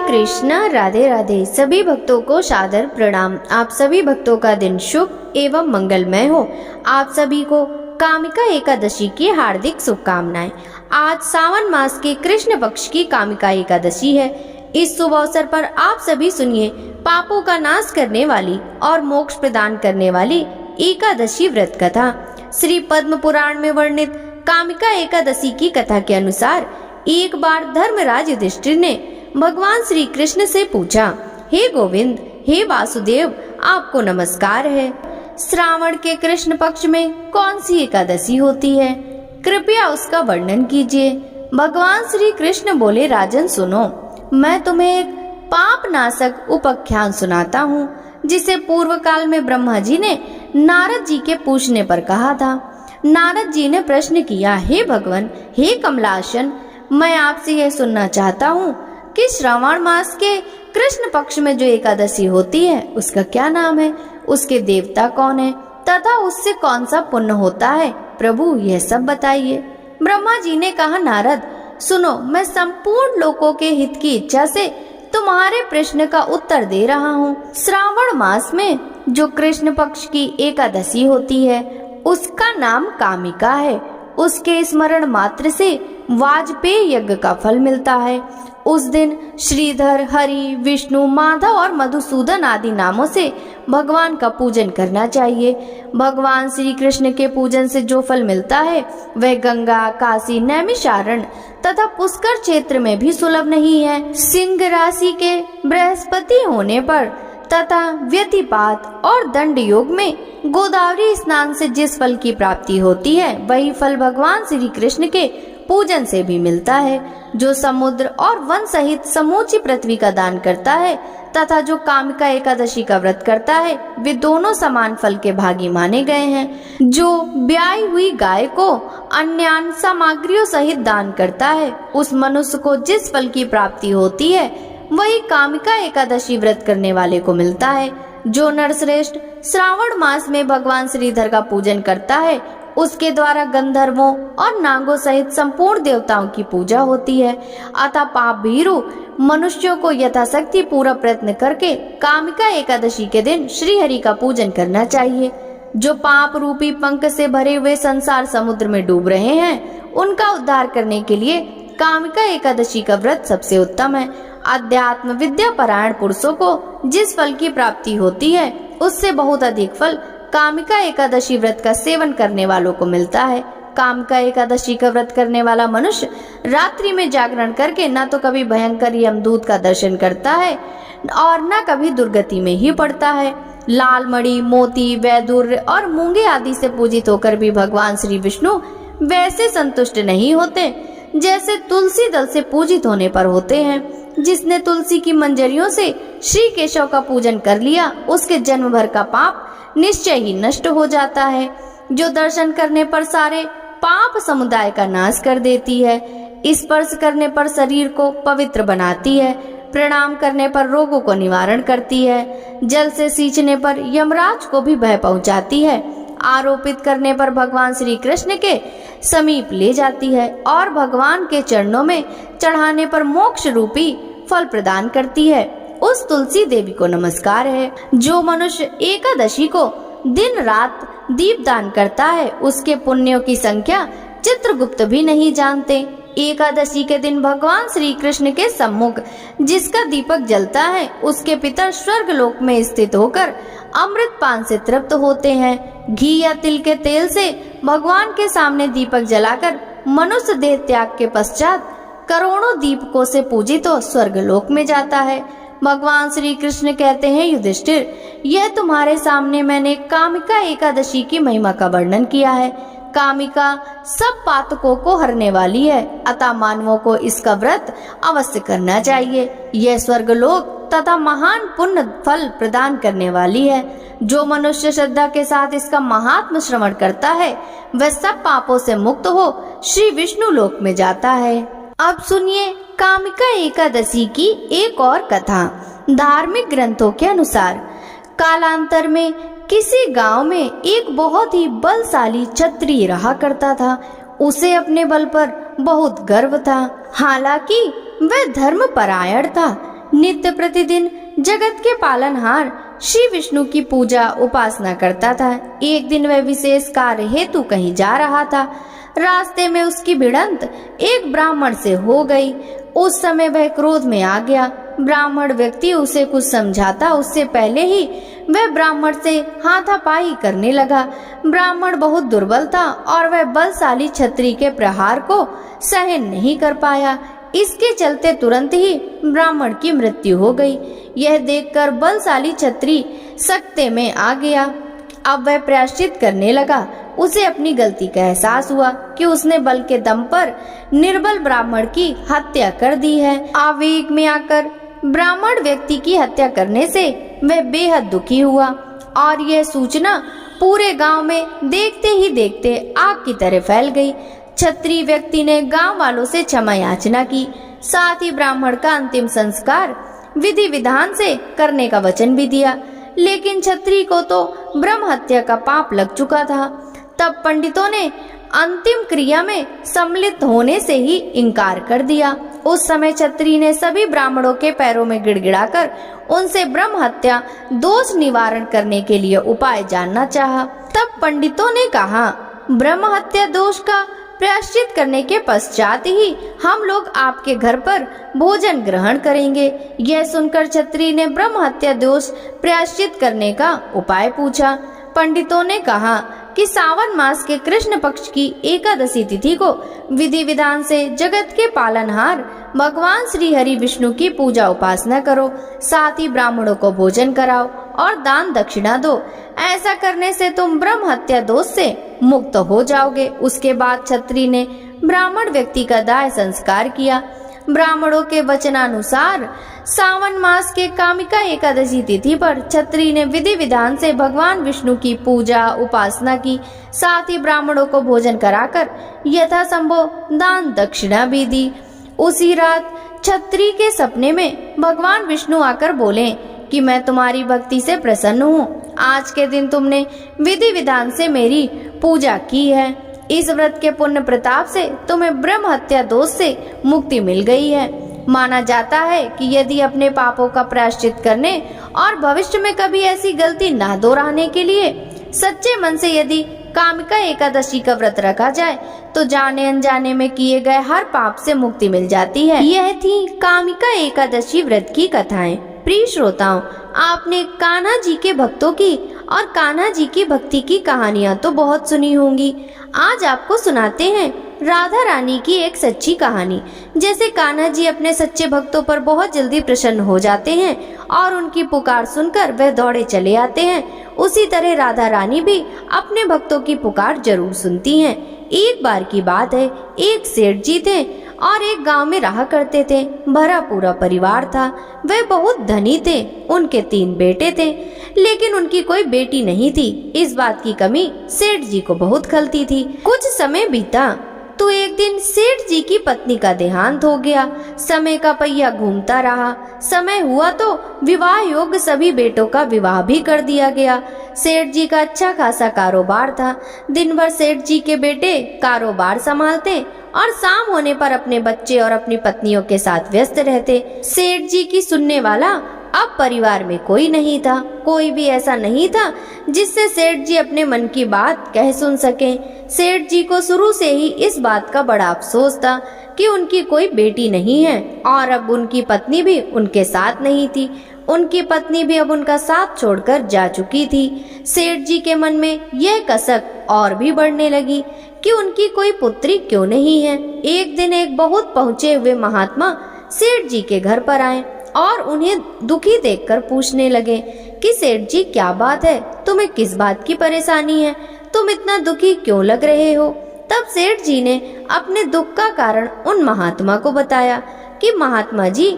कृष्ण, राधे राधे। सभी भक्तों को सादर प्रणाम। आप सभी भक्तों का दिन शुभ एवं मंगलमय हो। आप सभी को कामिका एकादशी की हार्दिक शुभकामनाएं। आज सावन मास के कृष्ण पक्ष की कामिका एकादशी है। इस शुभ अवसर पर आप सभी सुनिए पापों का नाश करने वाली और मोक्ष प्रदान करने वाली एकादशी व्रत कथा। श्री पद्म पुराण में वर्णित कामिका एकादशी की कथा के अनुसार एक बार धर्मराज युधिष्ठिर ने भगवान श्री कृष्ण से पूछा, हे गोविंद, हे वासुदेव, आपको नमस्कार है। श्रावण के कृष्ण पक्ष में कौन सी एकादशी होती है? कृपया उसका वर्णन कीजिए। भगवान श्री कृष्ण बोले, राजन सुनो, मैं तुम्हें एक पाप नाशक उपाख्यान सुनाता हूँ, जिसे पूर्व काल में ब्रह्मा जी ने नारद जी के पूछने पर कहा था। नारद जी ने प्रश्न किया, हे भगवान, हे कमलासन, मैं आपसे यह सुनना चाहता हूँ कि श्रावण मास के कृष्ण पक्ष में जो एकादशी होती है उसका क्या नाम है, उसके देवता कौन है तथा उससे कौन सा पुण्य होता है? प्रभु यह सब बताइए। ब्रह्मा जी ने कहा, नारद सुनो, मैं संपूर्ण लोगों के हित की इच्छा से तुम्हारे प्रश्न का उत्तर दे रहा हूँ। श्रावण मास में जो कृष्ण पक्ष की एकादशी होती है उसका नाम कामिका है। उसके स्मरण मात्र से वाजपेय यज्ञ का फल मिलता है। उस दिन श्रीधर, हरि, विष्णु, माधव और मधुसूदन आदि नामों से भगवान का पूजन करना चाहिए। भगवान श्री कृष्ण के पूजन से जो फल मिलता है वह गंगा, काशी, नैमिषारण्य तथा पुष्कर क्षेत्र में भी सुलभ नहीं है। सिंह राशि के बृहस्पति होने पर तथा व्यतिपात और दंड योग में गोदावरी स्नान से जिस फल की प्राप्ति होती है वही फल भगवान श्री कृष्ण के पूजन से भी मिलता है। जो समुद्र और वन सहित समूची पृथ्वी का दान करता है तथा जो कामिका एकादशी का व्रत करता है वे दोनों समान फल के भागी माने गए हैं। जो ब्याई हुई गाय को अन्य सामग्रियों सहित दान करता है उस मनुष्य को जिस फल की प्राप्ति होती है वही कामिका एकादशी व्रत करने वाले को मिलता है। जो नरश्रेष्ठ श्रावण मास में भगवान श्रीधर का पूजन करता है उसके द्वारा गंधर्वों और नागों सहित संपूर्ण देवताओं की पूजा होती है। अतः पाप भीरु मनुष्यों को यथाशक्ति पूरा प्रयत्न करके कामिका एकादशी के दिन श्री हरि का पूजन करना चाहिए। जो पाप रूपी पंख से भरे हुए संसार समुद्र में डूब रहे हैं उनका उद्धार करने के लिए कामिका एकादशी का व्रत सबसे उत्तम है। अध्यात्म विद्या परायण पुरुषों को जिस फल की प्राप्ति होती है उससे बहुत अधिक फल कामिका एकादशी व्रत का सेवन करने वालों को मिलता है। कामिका एकादशी का व्रत करने वाला मनुष्य रात्रि में जागरण करके न तो कभी भयंकर यमदूत का दर्शन करता है और न कभी दुर्गति में ही पड़ता है। लाल मणि, मोती, वैदुर्य और मूंगे आदि से पूजित होकर भी भगवान श्री विष्णु वैसे संतुष्ट नहीं होते जैसे तुलसी दल से पूजित होने पर होते हैं। जिसने तुलसी की मंजरियों से श्री केशव का पूजन कर लिया उसके जन्म भर का पाप निश्चय ही नष्ट हो जाता है। जो दर्शन करने पर सारे पाप समुदाय का नाश कर देती है, स्पर्श करने पर शरीर को पवित्र बनाती है, प्रणाम करने पर रोगों को निवारण करती है, जल से सींचने पर यमराज को भी भय पहुंचाती है, आरोपित करने पर भगवान श्री कृष्ण के समीप ले जाती है और भगवान के चरणों में चढ़ाने पर मोक्ष रूपी फल प्रदान करती है। उस तुलसी देवी को नमस्कार है। जो मनुष्य एकादशी को दिन रात दीपदान करता है उसके पुण्यों की संख्या चित्रगुप्त भी नहीं जानते। एकादशी के दिन भगवान श्री कृष्ण के सम्मुख जिसका दीपक जलता है उसके पितर स्वर्ग लोक में स्थित होकर अमृत पान से तृप्त होते हैं। घी या तिल के तेल से भगवान के सामने दीपक जलाकर मनुष्य देह त्याग के पश्चात करोड़ों दीपकों से पूजित हो स्वर्ग लोक में जाता है। भगवान श्री कृष्ण कहते हैं, युधिष्ठिर, यह तुम्हारे सामने मैंने कामिका एकादशी की महिमा का वर्णन किया है। कामिका सब पातकों को हरने वाली है, अतः मानवों को इसका व्रत अवश्य करना चाहिए। यह स्वर्गलोक तथा महान पुण्य फल प्रदान करने वाली है। जो मनुष्य श्रद्धा के साथ इसका महात्म श्रवण करता है वह सब पापों से मुक्त हो श्री विष्णु लोक में जाता है। अब सुनिए कामिका एकादशी की एक और कथा। धार्मिक ग्रंथों के अनुसार कालांतर में किसी गांव में एक बहुत ही बलशाली क्षत्रिय रहा करता था। उसे अपने बल पर बहुत गर्व था। हालांकि वह धर्मपरायण था। नित्य प्रतिदिन जगत के पालनहार श्री विष्णु की पूजा उपासना करता था। एक दिन वह विशेष कार्य हेतु कहीं जा रहा था। रास्ते में उसकी भिड़ंत एक ब्राह्मण से हो गई। उस समय वह क्रोध में आ गया। ब्राह्मण व्यक्ति उसे कुछ समझाता उससे पहले ही वह ब्राह्मण से हाथापाई करने लगा। ब्राह्मण बहुत दुर्बल था और वह बलशाली छत्री के प्रहार को सहन नहीं कर पाया। इसके चलते तुरंत ही ब्राह्मण की मृत्यु हो गई। यह देखकर बलशाली छत्री सकते में आ गया। अब वह प्रायश्चित करने लगा। उसे अपनी गलती का एहसास हुआ कि उसने बल के दम पर निर्बल ब्राह्मण की हत्या कर दी है। आवेग में आकर ब्राह्मण व्यक्ति की हत्या करने से वह बेहद दुखी हुआ और यह सूचना पूरे गांव में देखते ही देखते आग की तरह फैल गई। छत्री व्यक्ति ने गांव वालों से क्षमा याचना की। साथ ही ब्राह्मण का अंतिम संस्कार विधि विधान से करने का वचन भी दिया। लेकिन छत्री को तो ब्रह्म हत्या का पाप लग चुका था। तब पंडितों ने अंतिम क्रिया में सम्मिलित होने से ही इनकार कर दिया। उस समय छत्री ने सभी ब्राह्मणों के पैरों में गिड़गिड़ाकर उनसे ब्रह्म हत्या दोष निवारण करने के लिए उपाय जानना चाहा। तब पंडितों ने कहा, ब्रह्म हत्या दोष का प्रायश्चित करने के पश्चात ही हम लोग आपके घर पर भोजन ग्रहण करेंगे। यह सुनकर छत्री ने ब्रह्म हत्या दोष प्रायश्चित करने का उपाय पूछा। पंडितों ने कहा कि सावन मास के कृष्ण पक्ष की एकादशी तिथि को विधि विधान से जगत के पालनहार भगवान श्री हरि विष्णु की पूजा उपासना करो। साथ ही ब्राह्मणों को भोजन कराओ और दान दक्षिणा दो। ऐसा करने से तुम ब्रह्म हत्या दोष से मुक्त हो जाओगे। उसके बाद छत्री ने ब्राह्मण व्यक्ति का दाह संस्कार किया। ब्राह्मणों के वचनानुसार सावन मास के कामिका एकादशी तिथि पर छत्री ने विधि विधान से भगवान विष्णु की पूजा उपासना की। साथ ही ब्राह्मणों को भोजन कराकर यथासंभव दान दक्षिणा भी दी। उसी रात छत्री के सपने में भगवान विष्णु आकर बोले कि मैं तुम्हारी भक्ति से प्रसन्न हूँ। आज के दिन तुमने विधि विधान से मेरी पूजा की है। इस व्रत के पुण्य प्रताप से तुम्हें ब्रह्म हत्या दोष से मुक्ति मिल गई है। माना जाता है कि यदि अपने पापों का प्रायश्चित करने और भविष्य में कभी ऐसी गलती ना दोहराने के लिए सच्चे मन से यदि कामिका एकादशी का व्रत रखा जाए तो जाने अनजाने में किए गए हर पाप से मुक्ति मिल जाती है। यह थी कामिका एकादशी व्रत की कथाएं। प्रिय श्रोताओं, आपने कान्हा जी के भक्तों की और कान्हा जी की भक्ति की कहानियां तो बहुत सुनी होंगी। आज आपको सुनाते हैं राधा रानी की एक सच्ची कहानी। जैसे कान्हा जी अपने सच्चे भक्तों पर बहुत जल्दी प्रसन्न हो जाते हैं और उनकी पुकार सुनकर वह दौड़े चले आते हैं, उसी तरह राधा रानी भी अपने भक्तों की पुकार जरूर सुनती हैं। एक बार की बात है, एक सेठ जी थे और एक गांव में रहा करते थे। भरा पूरा परिवार था। वे बहुत धनी थे। उनके 3 बेटे थे, लेकिन उनकी कोई बेटी नहीं थी। इस बात की कमी सेठ जी को बहुत खलती थी। कुछ समय बीता तो एक दिन सेठ जी की पत्नी का देहांत हो गया। समय का पहिया घूमता रहा। समय हुआ तो विवाह योग्य सभी बेटों का विवाह भी कर दिया गया। सेठ जी का अच्छा खासा कारोबार था। दिन भर सेठ जी के बेटे कारोबार संभालते और शाम होने पर अपने बच्चे और अपनी पत्नियों के साथ व्यस्त रहते। सेठ जी की सुनने वाला अब परिवार में कोई नहीं था। कोई भी ऐसा नहीं था जिससे सेठ जी अपने मन की बात कह सुन सके। सेठ जी को शुरू से ही इस बात का बड़ा अफसोस था कि उनकी कोई बेटी नहीं है और अब उनकी पत्नी भी उनके साथ नहीं थी। उनकी पत्नी भी अब उनका साथ छोड़कर जा चुकी थी। सेठ जी के मन में यह कसक और भी बढ़ने लगी कि उनकी कोई पुत्री क्यों नहीं है। एक दिन एक बहुत पहुँचे हुए महात्मा सेठ जी के घर पर आए और उन्हें दुखी देखकर पूछने लगे कि सेठ जी क्या बात है, तुम्हें किस बात की परेशानी है, तुम इतना दुखी क्यों लग रहे हो। तब सेठ जी ने अपने दुख का कारण उन महात्मा को बताया कि महात्मा जी,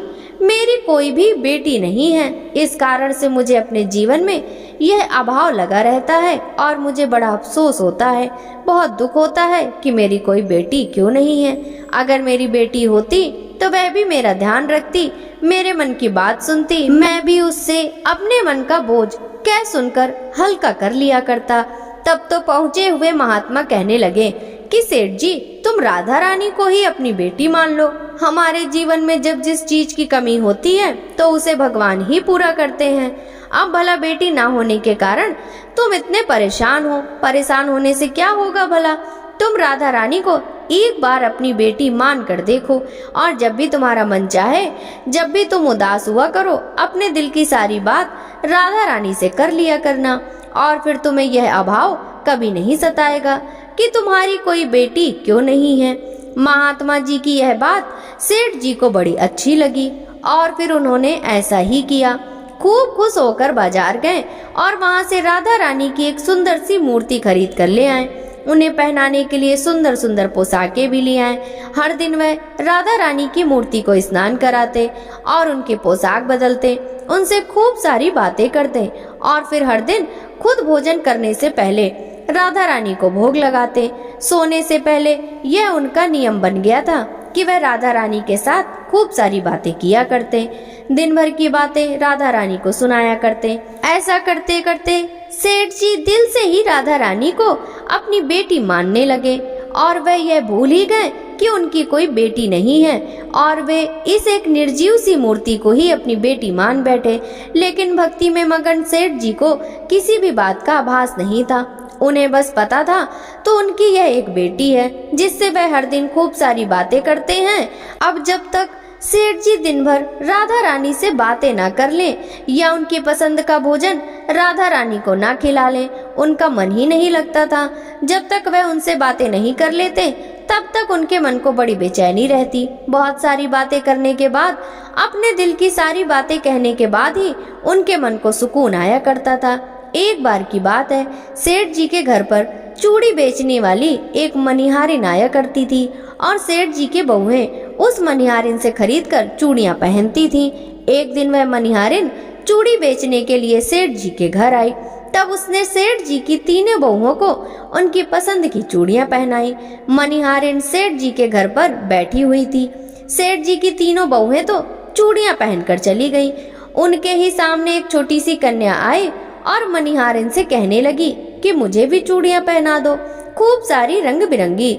मेरी कोई भी बेटी नहीं है। इस कारण से मुझे अपने जीवन में यह अभाव लगा रहता है और मुझे बड़ा अफसोस होता है, बहुत दुख होता है कि मेरी कोई बेटी क्यों नहीं है। अगर मेरी बेटी होती तो वह भी मेरा ध्यान रखती, मेरे मन की बात सुनती, मैं भी उससे अपने मन का बोझ कह सुनकर हल्का कर लिया करता। तब तो पहुँचे हुए महात्मा कहने लगे कि सेठ जी तुम राधा रानी को ही अपनी बेटी मान लो। हमारे जीवन में जब जिस चीज की कमी होती है तो उसे भगवान ही पूरा करते हैं। अब भला बेटी ना होने के कारण तुम इतने परेशान हो, परेशान होने से क्या होगा भला। तुम राधा रानी को एक बार अपनी बेटी मान कर देखो और जब भी तुम्हारा मन चाहे, जब भी तुम उदास हुआ करो, अपने दिल की सारी बात राधा रानी से कर लिया करना और फिर तुम्हें यह अभाव कभी नहीं सताएगा कि तुम्हारी कोई बेटी क्यों नहीं है। महात्मा जी की यह बात सेठ जी को बड़ी अच्छी लगी और फिर उन्होंने ऐसा ही किया। खूब खुश होकर बाजार गए और वहां से राधा रानी की एक सुंदर सी मूर्ति खरीद कर ले आए। उन्हें पहनाने के लिए सुंदर सुंदर पोशाकें भी ले आए। हर दिन वह राधा रानी की मूर्ति को स्नान कराते और उनके पोशाक बदलते, उनसे खूब सारी बातें करते और फिर हर दिन खुद भोजन करने से पहले राधा रानी को भोग लगाते। सोने से पहले यह उनका नियम बन गया था कि वह राधा रानी के साथ खूब सारी बातें किया करते। दिन भर की बातें राधा रानी को सुनाया करते। ऐसा करते करते सेठ जी दिल से ही राधा रानी को अपनी बेटी मानने लगे और वह यह भूल ही गए कि उनकी कोई बेटी नहीं है और वे इस एक निर्जीव सी मूर्ति को ही अपनी बेटी मान बैठे। लेकिन भक्ति में मगन सेठ जी को किसी भी बात का आभास नहीं था। उन्हें बस पता था तो उनकी यह एक बेटी है जिससे वह हर दिन खूब सारी बातें करते हैं। अब जब तक सेठ जी दिन भर राधा रानी से बातें ना कर लें या उनकी पसंद का भोजन राधा रानी को ना खिला लें, उनका मन ही नहीं लगता था। जब तक वह उनसे बातें नहीं कर लेते तब तक उनके मन को बड़ी बेचैनी रहती। बहुत सारी बातें करने के बाद, अपने दिल की सारी बातें कहने के बाद ही उनके मन को सुकून आया करता था। एक बार की बात है, सेठ जी के घर पर चूड़ी बेचने वाली एक मनिहारिन आया करती थी और सेठ जी के बहुएं उस मनिहारिन से खरीदकर चूड़ियां पहनती थी। एक दिन वह मनिहारिन चूड़ी बेचने के लिए सेठ जी के घर आई। तब उसने सेठ जी की तीनों बहुओं को उनकी पसंद की चूड़ियां पहनाई। मनिहारिन सेठ जी के घर पर बैठी हुई थी। सेठ जी की तीनों बहुएं तो चूड़ियां पहनकर चली गई। उनके ही सामने एक छोटी सी कन्या आई और मनिहारिन से कहने लगी कि मुझे भी चूड़ियां पहना दो, खूब सारी रंग बिरंगी।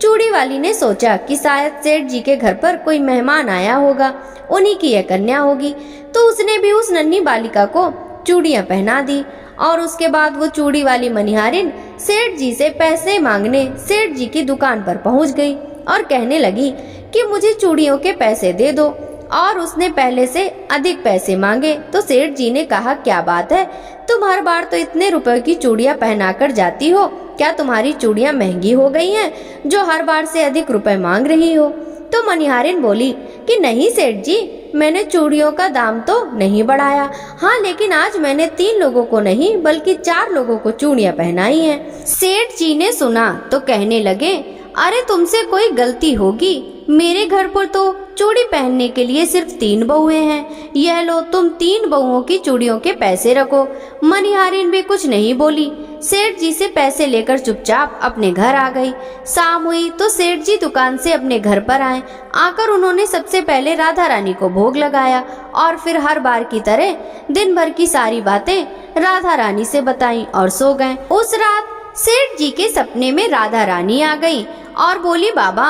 चूड़ी वाली ने सोचा कि शायद सेठ जी के घर पर कोई मेहमान आया होगा, उन्हीं की यह कन्या होगी, तो उसने भी उस नन्ही बालिका को चूड़ियां पहना दी। और उसके बाद वो चूड़ी वाली मनिहारिन सेठ जी से पैसे मांगने सेठ जी की दुकान पर पहुंच गई और कहने लगी कि मुझे चूड़ियों के पैसे दे दो। और उसने पहले से अधिक पैसे मांगे तो सेठ जी ने कहा, क्या बात है, तुम हर बार तो इतने रुपए की चूड़ियां पहनाकर जाती हो, क्या तुम्हारी चूड़ियां महंगी हो गई हैं जो हर बार से अधिक रुपए मांग रही हो? तो मनिहारिन बोली कि नहीं सेठ जी, मैंने चूड़ियों का दाम तो नहीं बढ़ाया। हाँ, लेकिन आज मैंने 3 लोगों को नहीं बल्कि 4 लोगों को चूड़ियां पहनाई हैं। सेठ जी ने सुना तो कहने लगे, अरे तुमसे कोई गलती होगी, मेरे घर पर तो चूड़ी पहनने के लिए सिर्फ 3 बहुएं हैं। यह लो, तुम 3 बहुओं की चूड़ियों के पैसे रखो। मनिहारिन भी कुछ नहीं बोली, सेठ जी से पैसे लेकर चुपचाप अपने घर आ गई। शाम हुई तो सेठ जी दुकान से अपने घर पर आए। आकर उन्होंने सबसे पहले राधा रानी को भोग लगाया और फिर हर बार की तरह दिन भर की सारी बातें राधा रानी से बताई और सो गए। उस रात सेठ जी के सपने में राधा रानी आ गई और बोली, बाबा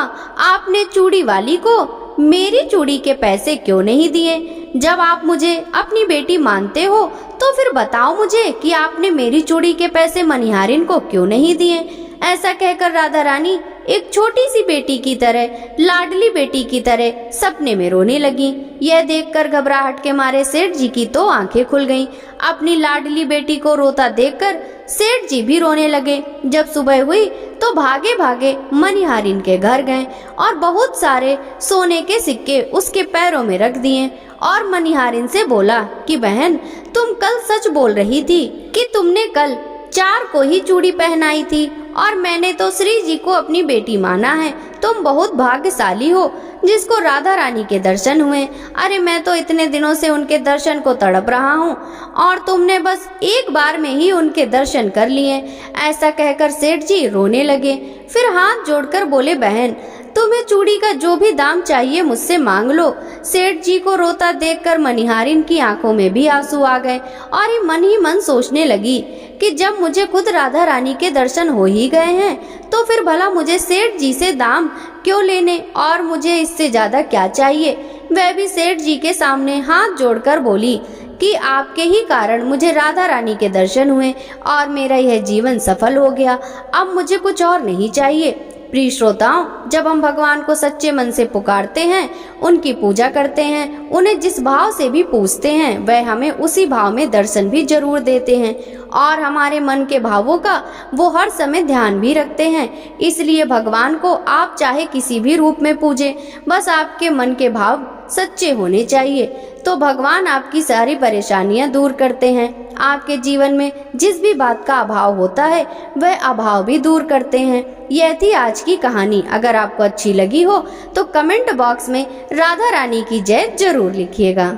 आपने चूड़ी वाली को मेरी चूड़ी के पैसे क्यों नहीं दिए? जब आप मुझे अपनी बेटी मानते हो तो फिर बताओ मुझे कि आपने मेरी चूड़ी के पैसे मनिहारिन को क्यों नहीं दिए? ऐसा कहकर राधा रानी एक छोटी सी बेटी की तरह, लाडली बेटी की तरह सपने में रोने लगी। यह देखकर घबराहट के मारे सेठ जी की तो आंखें खुल गईं। अपनी लाडली बेटी को रोता देखकर सेठ जी भी रोने लगे। जब सुबह हुई तो भागे भागे मनिहारिन के घर गए और बहुत सारे सोने के सिक्के उसके पैरों में रख दिए और मनिहारिन से बोला कि बहन, तुम कल सच बोल रही थी कि तुमने कल 4 को ही चूड़ी पहनाई थी और मैंने तो श्री जी को अपनी बेटी माना है। तुम बहुत भाग्यशाली हो जिसको राधा रानी के दर्शन हुए। अरे मैं तो इतने दिनों से उनके दर्शन को तड़प रहा हूँ और तुमने बस एक बार में ही उनके दर्शन कर लिए। ऐसा कहकर सेठ जी रोने लगे। फिर हाथ जोड़कर बोले, बहन तुम्हें चूड़ी का जो भी दाम चाहिए मुझसे मांग लो। सेठ जी को रोता देखकर मनिहारिन की आंखों में भी आंसू आ गए और ये मन ही मन सोचने लगी कि जब मुझे खुद राधा रानी के दर्शन हो ही गए हैं तो फिर भला मुझे सेठ जी से दाम क्यों लेने, और मुझे इससे ज्यादा क्या चाहिए। वह भी सेठ जी के सामने हाथ जोड़कर बोली कि आपके ही कारण मुझे राधा रानी के दर्शन हुए और मेरा यह जीवन सफल हो गया। अब मुझे कुछ और नहीं चाहिए। प्रिय श्रोताओं, जब हम भगवान को सच्चे मन से पुकारते हैं, उनकी पूजा करते हैं, उन्हें जिस भाव से भी पूजते हैं, वह हमें उसी भाव में दर्शन भी जरूर देते हैं और हमारे मन के भावों का वो हर समय ध्यान भी रखते हैं। इसलिए भगवान को आप चाहे किसी भी रूप में पूजें, बस आपके मन के भाव सच्चे होने चाहिए तो भगवान आपकी सारी परेशानियां दूर करते हैं। आपके जीवन में जिस भी बात का अभाव होता है वह अभाव भी दूर करते हैं। यह थी आज की कहानी। अगर आपको अच्छी लगी हो तो कमेंट बॉक्स में राधा रानी की जय जरूर लिखिएगा।